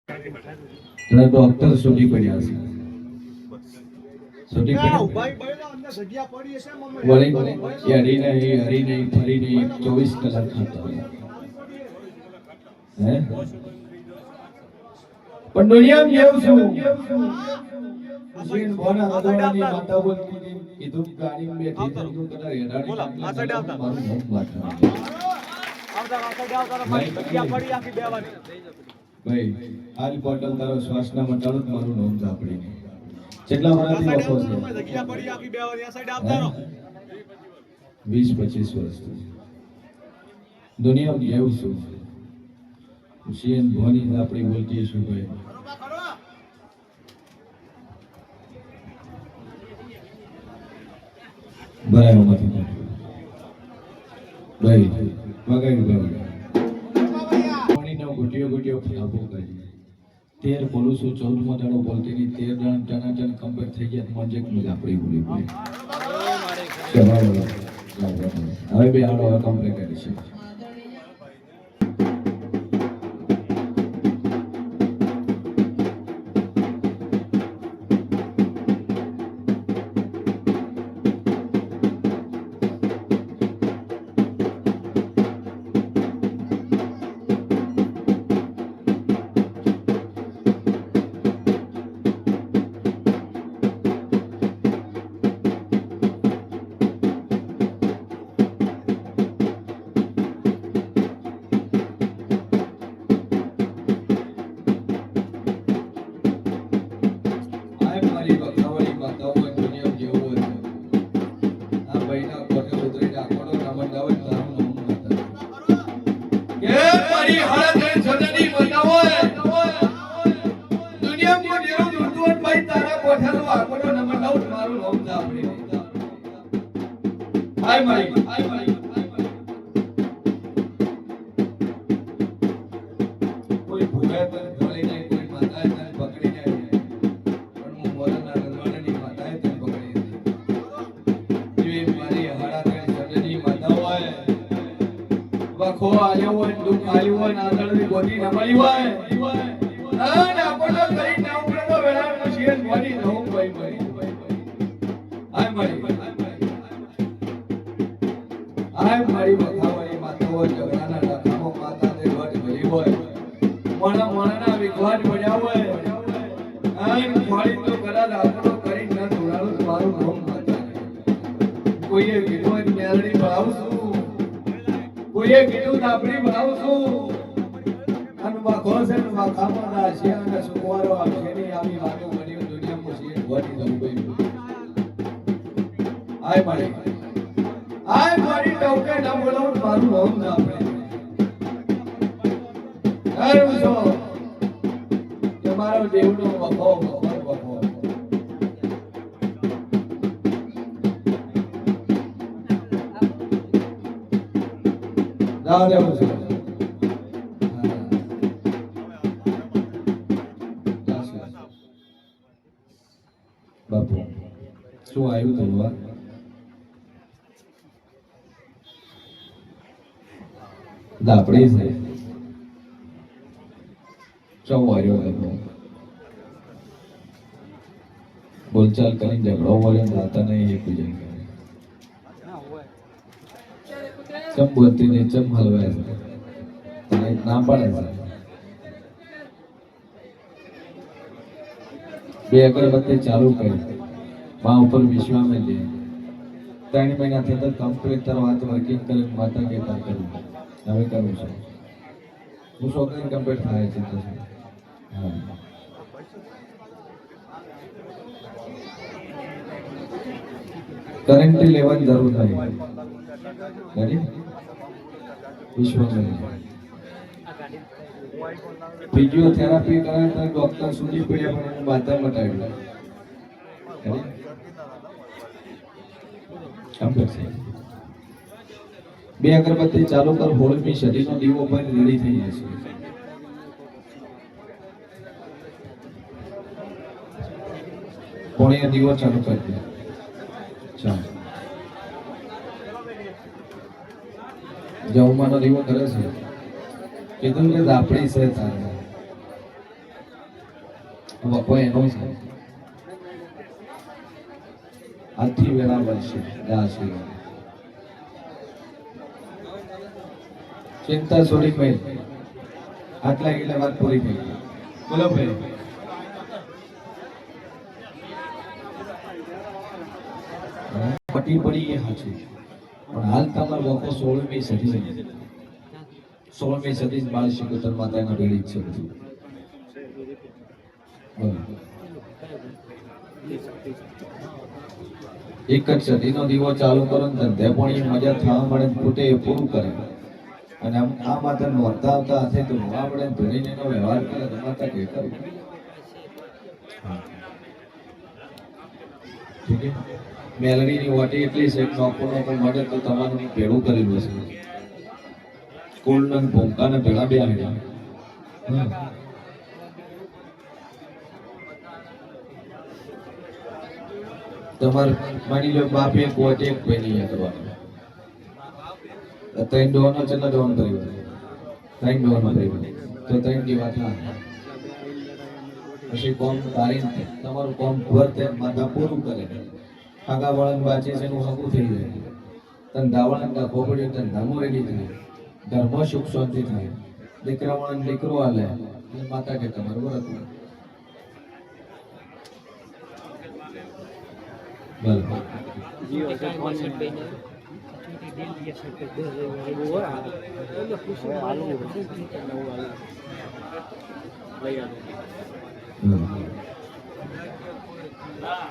એટલે ડોક્ટર છૂટી પડ્યા છે. છૂટી પડ્યા વળી હરી નહીં ફરી નહીં 24 કલાક ખાતા હોય. હે પણ દુનિયામાં જેવું છું જીન બોના રદવાની માતા બોલતી હતી કીધું ગાડીમાં બેઠી તો કીધું કદાચ હેડાડી મારું નામ વાંચવાનું ભાઈ આજ બોટલ તારો શ્વાસના મટાડો મારું નામ ઝાપડી નહીં. કેટલા વર્ષથી વખો છે? 20-25 વર્ષ. દુનિયામાં જેવું છું હુસેન ભોની આપણી બોલતી છું ભાઈ. બરાબર નથી ભાઈ વગાડી ભાઈ પાણીનો ગુટિયો ફલાવો કરી 13 બોલું છું 14મો દાડો બોલતી ની 13 જણ ટનાટન કમ્પ્લીટ થઈ ગયા મજેક મજ આપણી બોલી ભાઈ. હવે બે આડો કમ્પ્લીટ કરી છે. કોઈ ભૂખે તને ભળી નહીં, કોઈ માતાએ તને પકડી નહીં, પણ હું મોરના રજવાડાની માતાએ તને પકડી હતી. જે મારી હાડા તને સજની માતા હોય, વખો આવ્યો હોય, દુઃખ આવ્યું હોય, નાદળની ગોદી નમળી હોય, અને આપણને કરી ના ઉપડે તો વેળાનો શેર ભરી દઉં ભાઈ. આય મારી વખાવાળી માતા હોય, ઝઘડાના ડખામો માતા તે વટ ભરી હોય, મોણા વિખવાટ પડ્યા હોય, આય ફાળી તો કદાચ આપણો કરી ન ધોળાડું મારું નામ માતા. કોઈએ કીધું હોય મેલડી ભણાવશું, કોઈએ કીધું આપણી ભણાવશું, અને વખો છે ને વખામાં દાશે અને સુકવારો આવશે નહીં. આવી વાતો બની દુનિયામાં છે વટી દઉં ભાઈ. આય મારી ટોકે ના બોલાવું મારું નામ ના આપણે કરું છો કે મારો દેવનો વખો જાવ દેવું છે. બાપુ શું આવ્યું તમારું? દાપડી છે ચૌવાર્યો હતો બોલચાલ કરીને ઝઘડો વળે દાતા નહીં એકબીજા ચમ બોલતી નહીં, ચમ હલવાય છે ના પડે છે. બે અગરબત્તી ચાલુ કરી મા ઉપર વિશ્વામાં જઈએ 3 મહિનાથી તો કમ્પ્લીટ તાર વાત વર્કિંગ કરીને માતા કહેતા કરું હવે કરું છું હું છોકરી કમ્પ્લીટ થાય છે. હા કરંટ લેવાની જરૂર નહીં. વિશ્વમાં ફિઝિયોથેરાપી કરે તો ડોક્ટર સુધી પડ્યા પણ એને બાધા મટાડ્યું. બે અગરબત્તી ચાલુ કર, 16મી સદીનો દીવો પર રેડી થઈ જશે. કોણે દીવો ચાલુ કરી દે. ચાલો જવમાનો દીવો કરે છે. કીધું કે આપણી છે તારે વખો એનો છે આજથી વેળા વર્ષે દાસી ચિંતા છોડી ભાઈ આટલા એટલે વાત પૂરી થઈ બોલો ભાઈ પટી પડી એ સાચું પણ હાલ તમારો વખો 16મી સદી 16મી સદી બાળ શિકોતર માતાના બેડી છે બધું એક જ સદીનો દીવો ચાલુ કરો ને ધંધે પણ એ મજા થવા મળે પોતે એ પૂરું કરે અને આ માતા નોરતા આવતા હાથે તો નવા પડે ધરીને એનો વ્યવહાર કરે તો માતા કે કરું ઠીક છે મેલડીની વાટી એટલી છે નોકો નોકો મળે તો તમારું ભેળું કરેલું હશે કુળના ભૂમકાને ભેળા બે આવ્યા તમારે માની લો બાપ એક વોટ એક ભાઈ કરવાનું ત્રણ ડોવાનો કેટલા ડોવાનો કર્યો ત્રણ ડોવાનો કર્યો તો ત્રણ ની વાત ના પછી કોમ તારી તમારું કોમ વર્તે માતા પૂરું કરે આગા વાળન બાચે છે એનું હકું થઈ જાય ધંધા વાળન ખોપડ્યો ધંધામાં રેડી થાય ઘરમાં સુખ શાંતિ થાય દીકરા વાળન દીકરો હાલે માતા કે તમારું વ્રત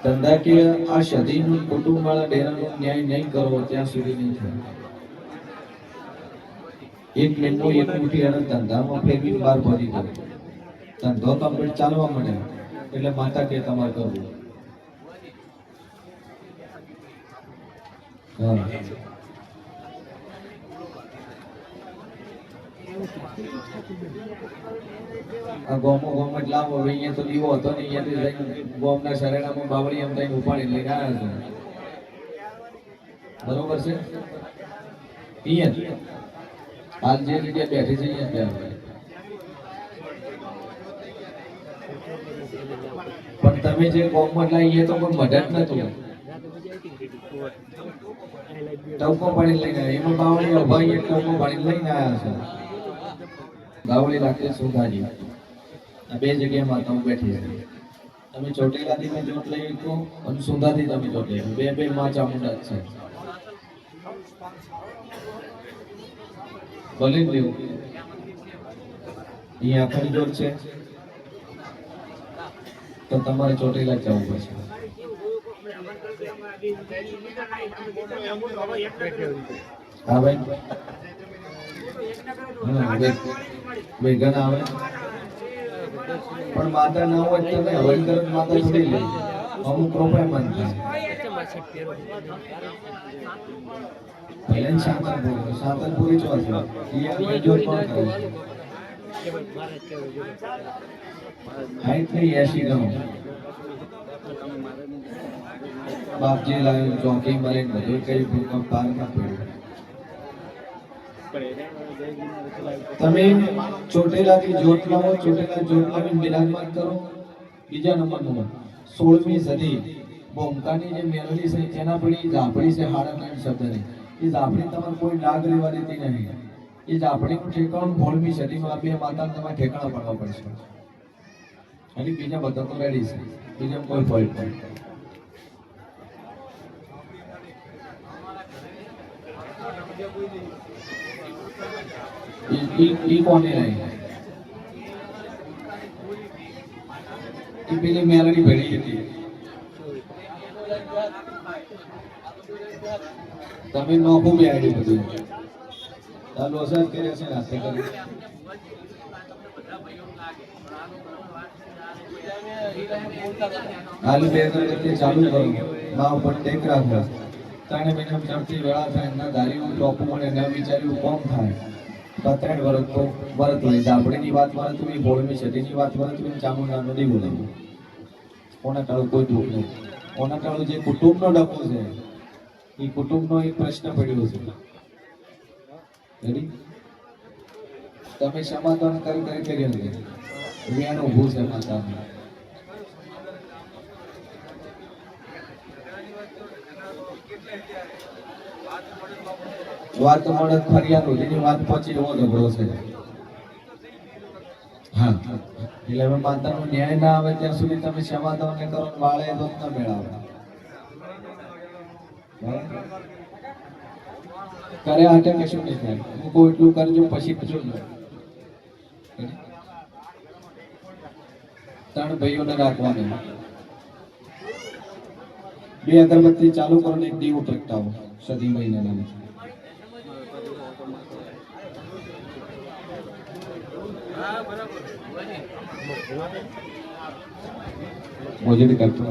ધંધાકીય આ સદીનું કુટુંબ વાળા ડેરાનો ન્યાય નહીં કરવો ત્યાં સુધી નહીં થાય એક મહિનો એક મુઠ્ઠી અને ધંધામાં ફેરવી બહાર ભરી દો ધંધો કમ્પ્લીટ ચાલવા મળે એટલે માતા કે તમારે કરવું આ ગોમો લાવો અહીંયા તો દીવો હતો ને અહીંયાથી ગોમના શરેણામાં બાવળી એમ થઈને ઉપાડી લઈને આવ્યા છે બરોબર છે અહીંયા હાલ જે જગ્યાએ બેઠી છે અહીંયા પણ તમે જે ગોમમાં લાવીએ તો કોઈ મદદ નતું ટવકો પાણી લઈને એમાં બાવળી ઉભાઈ ટવકો પાણી લઈને આવ્યા છે બાવળી રાખે સુધાજી આ બે જગ્યાએ માતાઓ બેઠી છે તમે ચોટીલાથી મેં જોટ લઈ શકો અને સુધાથી તમે જોટ લઈ બે બે માં ચામુંડા છે ભલે લેવું અહીંયા આખરી જોટ છે તો તમારે ચોટીલા જવું પડશે હા ભાઈ ભેગા ના આવે પણ માતા ના હોય તો હવન કરે માતા છોડી લે અમુક રૂપિયા માનતા પહેલા સાંતનપુરી ચોથી એ જોર કોણ કરે હાઈટ નહીં 80 ગણો બાપજી લાવ્યો ચોકી મારે બધું કઈ ભૂકંપ પાર ના પડ્યું તમે ચોટેલાથી જોત લાવો ચોટેલા જોત લાવીને બિરાજમાન કરો બીજા નંબરનો 16મી સદી બોમકાની જે મેલડી છે એના પડી ઝાપડી છે હાડા નામ શબ્દની એ ઝાપડી તમારે કોઈ ડાગ લેવા દેતી નહીં એ ઝાપડીનું ઠેકાણું 16મી સદીમાં બે માતાને તમારે ઠેકાણા પડવા પડશે અને બીજા બધા તો રેડી છે બીજા કોઈ ફોલ્ટ નહીં કોને રહી પેલી મેલડી ભેળી હતી તમે નોખું બી આઈડી બધું ચાલો અસર કરે છે હાથે કરી હાલ બે ચાલુ કરો ના ઉપર ટેક રાખો 3 મહિના ચડતી વેળા થાય ના દારીનું ટોપું મળે ન વિચાર્યું કોમ થાય 3 વર્ષ તો વરત લઈ ઝાપડીની વાત વરત તમે 16મી સદીની વાત વરત તમે ચામુંડાનો નહીં બોલાવું કોના કાળું કોઈ દુઃખ નહીં કોના કાળું જે કુટુંબનો ડખો છે એ કુટુંબનો એક પ્રશ્ન પડ્યો છે રેડી તમે સમાધાન કરી વેણ ઊભું છે માતાનું વાત મળે ફરિયાદ એની વાત પહોંચી એવો ઝઘડો છે. હા એટલે હવે માતાનો ન્યાય ના આવે ત્યાં સુધી તમે સમાધાન કરો ને વાળે તો જ ન મેળાવે. કરે હાટે કશું નહીં થાય. હું કહું એટલું કરજો પછી પૂછું ત્રણ ભાઈઓને રાખવાનું. બે અગરબત્તી ચાલુ કરો ને એક દીવો પ્રગટાવો સદી મહિનાના. મોજડી કરતો